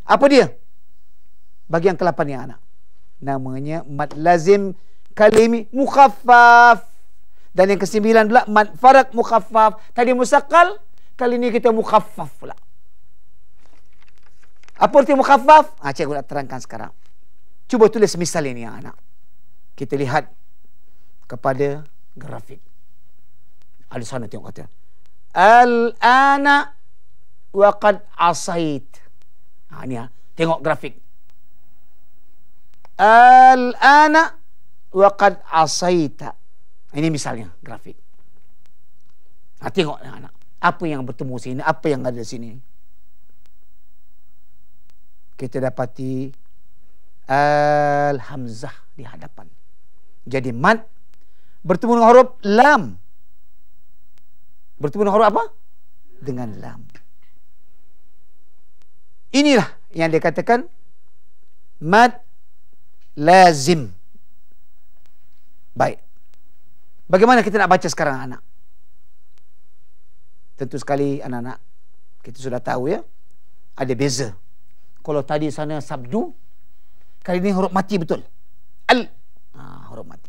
Apa dia? Bagian ke-8 ni anak. Namanya mad lazim kalimi mukhaffaf. Dan yang ke-9 pula mad farak mukhaffaf. Tadi musaqqal, kali ini kita mukhaffaf pula. Apa arti mukhaffaf? Cikgu nak terangkan sekarang. Cuba tulis misal ini anak. Kita lihat kepada grafik. Ada sana tengok kata. Al-ana wa qad asait. Ni tengok grafik. Al-ana wa qad asaita. Ini misalnya grafik. Tengok anak. Apa yang bertemu sini, apa yang ada di sini. Kita dapati al-hamzah di hadapan. Jadi mad bertemu dengan huruf lam. Bertemu dengan huruf apa? Dengan lam. Inilah yang dikatakan mad lazim. Baik. Bagaimana kita nak baca sekarang anak? Tentu sekali anak-anak, kita sudah tahu ya, ada beza. Kalau tadi sana sabdu, kali ini huruf mati betul. Al. Huruf mati.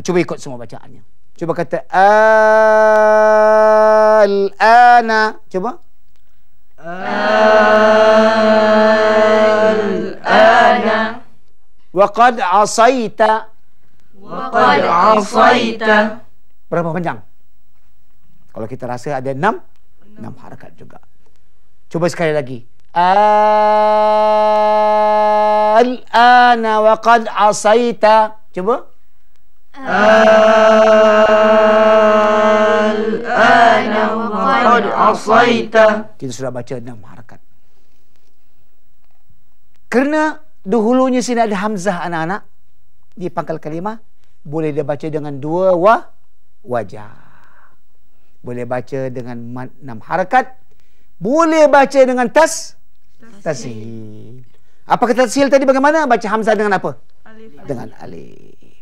Cuba ikut semua bacaannya. Cuba kata al-ana. Cuba. Al-ana. Wa qad asaita. Wa qad asaita. Berapa panjang? Kalau kita rasa ada 6 harakat juga. Coba sekali lagi. Al-ana wa qad asaita. Cuba. Al-ana wa qad asaita. Kita sudah baca 6 harakat. Kerana dahulunya sini ada hamzah anak-anak di pangkal kalimah, boleh dia baca dengan 2 wajah. Boleh baca dengan 6 harakat. Boleh baca dengan tashil. Apa kata tashil tadi bagaimana? Baca hamzah dengan apa? Alif. Dengan alif.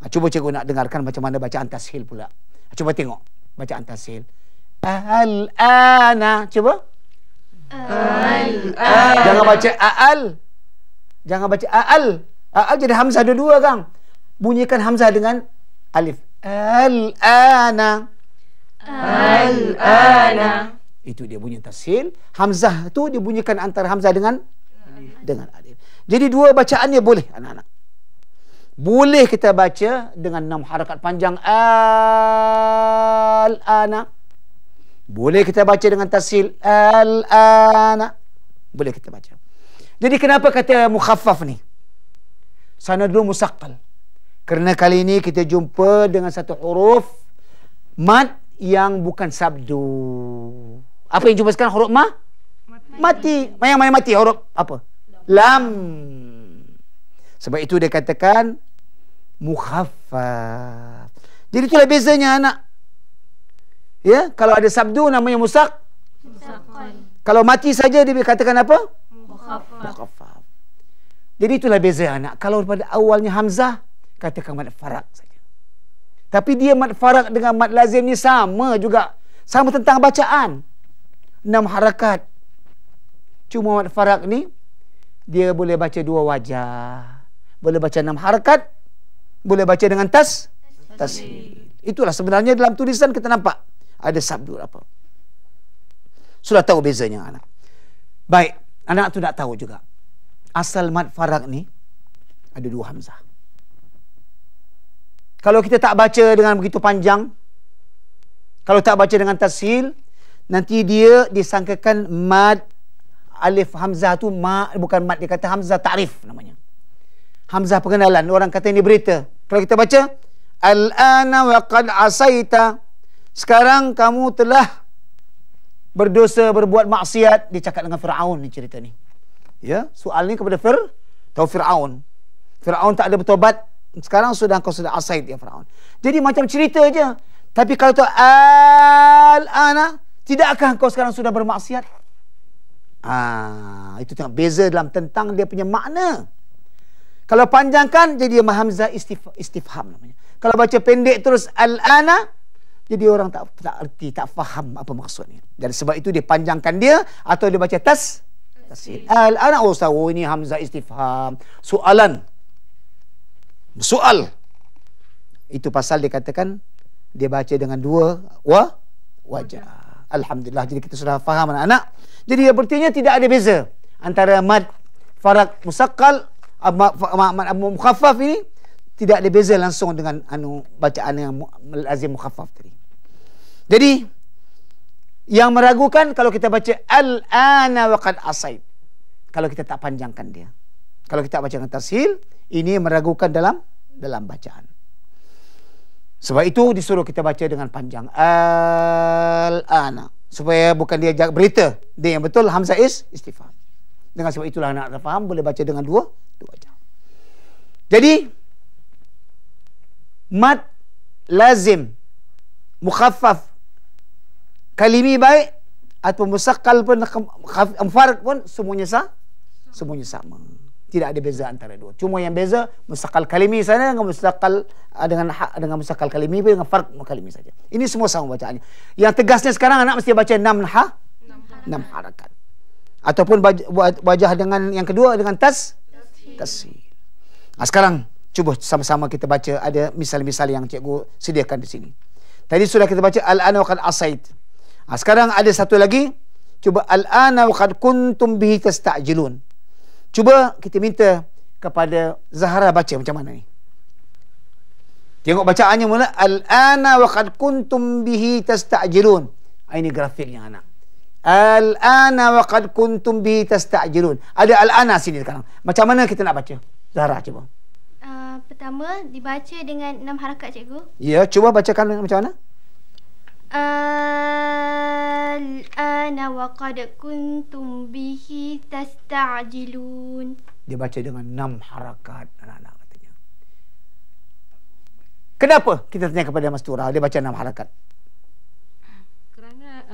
Cuba cikgu nak dengarkan macam mana bacaan tashil pula. Cuba tengok bacaan tashil. Al-ana. Cuba. Al-ana. Jangan baca al. Jangan baca al. Al jadi hamzah dua-dua kan. Bunyikan hamzah dengan alif. Al-ana. Al-ana. Itu dia bunyi tashil. Hamzah tu dibunyikan antara hamzah dengan alif. Jadi 2 bacaannya boleh anak-anak. Boleh kita baca dengan 6 harakat panjang al-ana. Boleh kita baca dengan tashil al-ana. Boleh kita baca. Jadi kenapa kata mukhaffaf ni? Sana dulu musaqqal. Kerana kali ini kita jumpa dengan satu huruf mad yang bukan sabdu. Apa yang jumpa sekarang? Huruf mati. Yang mana mati? Huruf apa? Lam. Sebab itu dia katakan mukhaffaf. Jadi itulah bezanya anak. Ya, kalau ada sabdu namanya musaqqal. Kalau mati saja dia katakan apa? Mukhaffaf. Jadi itulah beza anak. Kalau pada awalnya hamzah, katakan mad farak saja. Tapi dia mad farak dengan mad lazim ni sama juga. Sama tentang bacaan. 6 harakat. Cuma mad farak ni, dia boleh baca 2 wajah. Boleh baca 6 harakat. Boleh baca dengan tashil. Itulah sebenarnya dalam tulisan kita nampak. Ada sabdu apa. Sudah tahu bezanya anak. Baik. Anak tu nak tahu juga. Asal mad farak ni, ada 2 hamzah. Kalau kita tak baca dengan begitu panjang, kalau tak baca dengan tashil, nanti dia disangkakan mad alif hamzah tu bukan mad, dia kata hamzah ta'rif namanya. Hamzah pengenalan. Orang kata ini berita. Kalau kita baca al-ana wa qad asaita, sekarang kamu telah berdosa, berbuat maksiat. Dia cakap dengan Firaun ni cerita ni. Ya, soal ni kepada Firaun. Firaun tak ada bertobat. Sekarang kau sudah asaid ya Firaun. Jadi macam cerita je. Tapi kalau tu al-ana, tidakkah kau sekarang sudah bermaksiat? Itu tengok beza dalam tentang dia punya makna. Kalau panjangkan jadi hamzah istifham namanya. Kalau baca pendek terus al-ana, jadi orang tak erti, tak faham apa maksudnya. Dan sebab itu dia panjangkan dia atau dia baca tashil. tashil. Al-ana usawu, ini hamzah istifham, soalan. Soal. Itu pasal dikatakan dia baca dengan dua wajah. Alhamdulillah, jadi kita sudah faham anak-anak. Jadi artinya tidak ada beza antara mad farak musaqqal, mad mukhaffaf ini tidak ada beza langsung dengan bacaan yang lazim mukhaffaf tadi. Jadi yang meragukan kalau kita baca al-ana wa qad asait. Kalau kita tak panjangkan dia. Kalau kita baca dengan tashil, ini meragukan dalam bacaan. Sebab itu disuruh kita baca dengan panjang. Al-ana. Supaya bukan dia berita. Dia yang betul hamzah istifham. Dengan sebab itulah anak faham boleh baca dengan dua wajah. Jadi mad lazim mukhaffaf kalimi baik atau musaqqal pun farak pun semuanya sama. Tidak ada beza antara dua. Cuma yang beza musaqqal kalimi sana dengan musaqqal kalimi dengan farq kalimi saja. Ini semua sama bacaannya. Yang tegasnya sekarang anak mesti baca 6 harakat. Ataupun wajah dengan yang kedua dengan tashil. Nah, sekarang cuba sama-sama kita baca, ada misal-misal yang cikgu sediakan di sini. Tadi sudah kita baca al-ana wa qad asait. Nah, sekarang ada satu lagi. Cuba al-ana wa qad kuntum bihi tasta'jilun. Cuba kita minta kepada Zahra baca macam mana ni. Tengok bacaannya mula. Al-ana wa qad kuntum bihi tasta'jilun. Ini grafiknya anak. Al-ana wa qad kuntum bihi tasta'jilun. Ada al-ana sini sekarang. Macam mana kita nak baca? Zahra cuba. Pertama dibaca dengan 6 harakat cikgu. Ya, cuba bacakan macam mana? Al-ana wa qad kuntum bihi tasta'jilun. Dia baca dengan 6 harakat anak-anak katanya. Kenapa kita tanya kepada Mastura dia baca 6 harakat? Kerana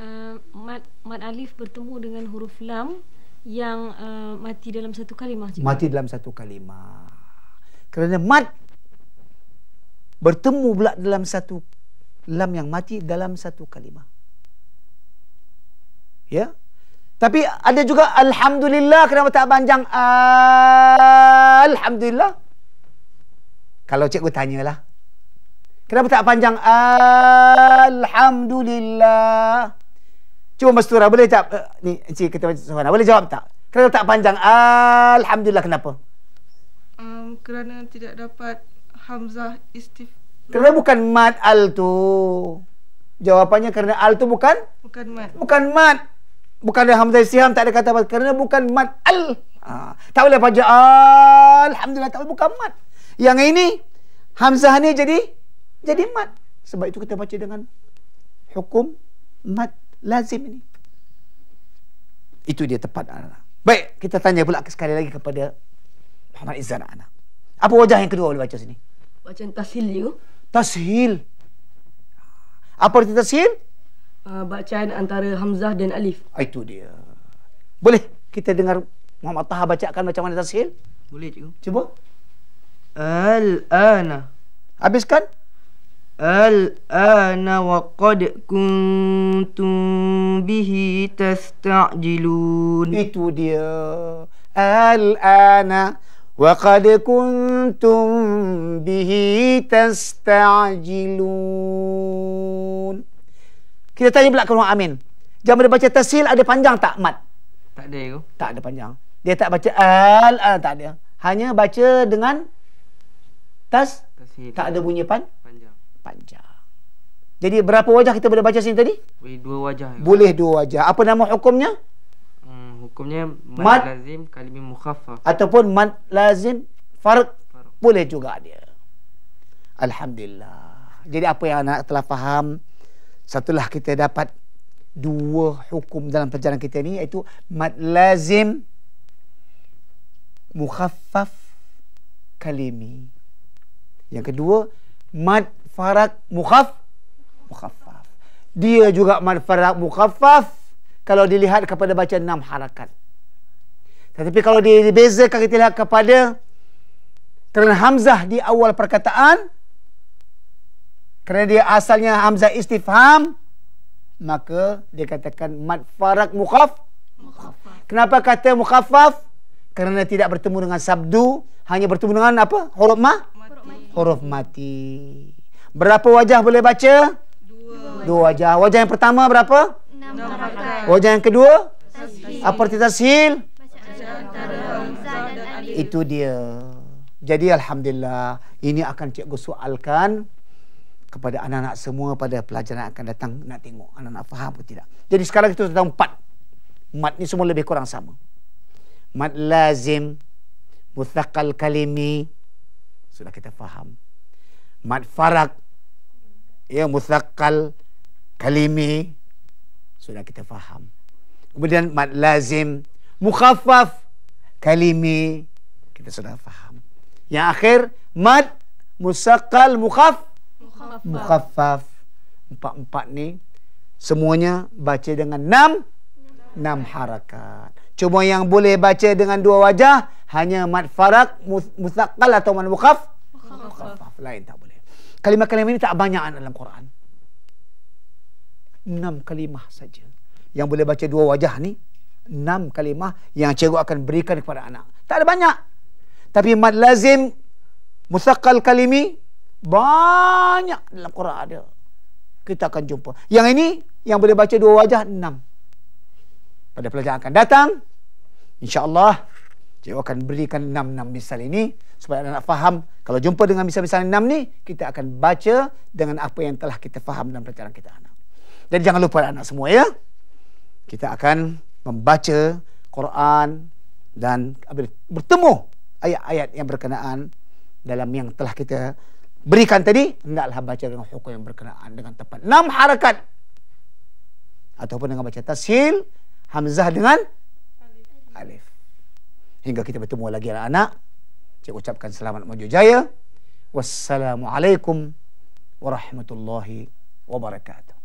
mad alif bertemu dengan huruf lam yang mati dalam satu kalimah. Mati dalam satu kalimah. Kerana mad bertemu pula dalam satu lam yang mati dalam satu kalimah. Ya. Tapi ada juga alhamdulillah, kenapa tak panjang alhamdulillah? Kalau cikgu tanyalah, kenapa tak panjang alhamdulillah? Cuma Mastura boleh tak ni encik kita suara boleh jawab tak? Kenapa tak panjang alhamdulillah, kenapa? Kerana tidak dapat hamzah istif. Kerana bukan mad al tu. Jawapannya kerana al tu bukan Bukan mad. Bukan ada hamzah istifham, tak ada kata apa. Kerana bukan mad al. Tak boleh baca alhamdulillah, tak boleh, bukan mad. Yang ini hamzah ni jadi mad. Sebab itu kita baca dengan hukum mad lazim ini. Itu dia tepat anak. Baik, kita tanya pula sekali lagi kepada Muhammad Izzan anak. Apa wajah yang kedua boleh baca sini? Bacaan tashil juga. Tashil. Apa arti tashil? Bacaan antara hamzah dan alif. Itu dia. Boleh kita dengar Muhammad Taha bacakan macam mana tashil? Boleh cikgu. Cuba. Al-ana. Habiskan. Al-ana wa qad kuntum bihi tasta'jilun. Itu dia. Al-ana wa qad kuntum bihi tasta'jilun. Kita tanya pula ke Ruang Amin. Jangan baca tashil ada panjang tak mat? Tak ada cikgu. Tak ada panjang. Dia tak baca tak ada. Hanya baca dengan Tashil. tak ada bunyi Panjang. panjang. Jadi berapa wajah kita boleh baca sini tadi? Boleh 2 wajah. Cikgu. Boleh 2 wajah. Apa nama hukumnya? Hukumnya Mad mad lazim kalimi mukhaffaf. Ataupun mad lazim farq. Farq. Boleh juga dia. Alhamdulillah. Jadi apa yang anak telah faham, setelah kita dapat 2 hukum dalam pelajaran kita ni, iaitu mad lazim mukhaffaf kalimi. Yang kedua, mad faraq mukhaffaf. Dia juga mad faraq mukhaffaf kalau dilihat kepada baca 6 harakat. Tetapi kalau dibezakan kita lihat kepada kerana hamzah di awal perkataan, kerana dia asalnya hamzah istifham, maka dia katakan mad faraq mukhaffaf. Kenapa kata mukhaffaf? Kerana tidak bertemu dengan sabdu, hanya bertemu dengan apa? Huruf mati. Berapa wajah boleh baca? Dua wajah. Wajah yang pertama berapa? 6 harakat. Wajah yang kedua? Tashil. Apa arti tashil? Bacaan antara hamzah dan alif. Itu dia. Jadi alhamdulillah, ini akan cikgu soalkan kepada anak-anak semua pada pelajaran akan datang, nak tengok anak-anak faham ke tidak. Jadi sekarang kita tahu 4. Mat ni semua lebih kurang sama. Mat lazim, muthaqqal kalimi, sudah kita faham. Mat farak, ya, muthaqqal kalimi, sudah kita faham. Kemudian mat lazim, mukhaffaf kalimi, kita sudah faham. Yang akhir mat musaqqal mukhaffaf. Empat ni semuanya baca dengan 6 harakat. Cuma yang boleh baca dengan 2 wajah hanya mat farak, musaqqal atau mat mukhaffaf. Lain tak boleh. Kalimah-kalimah ini tak banyak dalam Quran. 6 kalimah saja. Yang boleh baca 2 wajah ni 6 kalimah yang cikgu akan berikan kepada anak. Tak ada banyak. Tapi mad lazim, musaqqal kalimi, banyak dalam Quran ada. Kita akan jumpa. Yang ini yang boleh baca 2 wajah 6. Pada pelajaran akan datang, insya-Allah cikgu akan berikan 6 misal ini supaya anak faham. Kalau jumpa dengan misal-misal 6 ni, kita akan baca dengan apa yang telah kita faham dalam pelajaran kita anak. Jadi jangan lupa anak semua, ya. Kita akan membaca Quran dan bertemu ayat-ayat yang berkenaan dalam yang telah kita berikan tadi, hendaklah baca dengan hukum yang berkenaan dengan tepat 6 harakat ataupun dengan baca tashil, hamzah dengan alif. Hingga kita bertemu lagi anak-anak, saya ucapkan selamat maju jaya. Wassalamualaikum warahmatullahi wabarakatuh.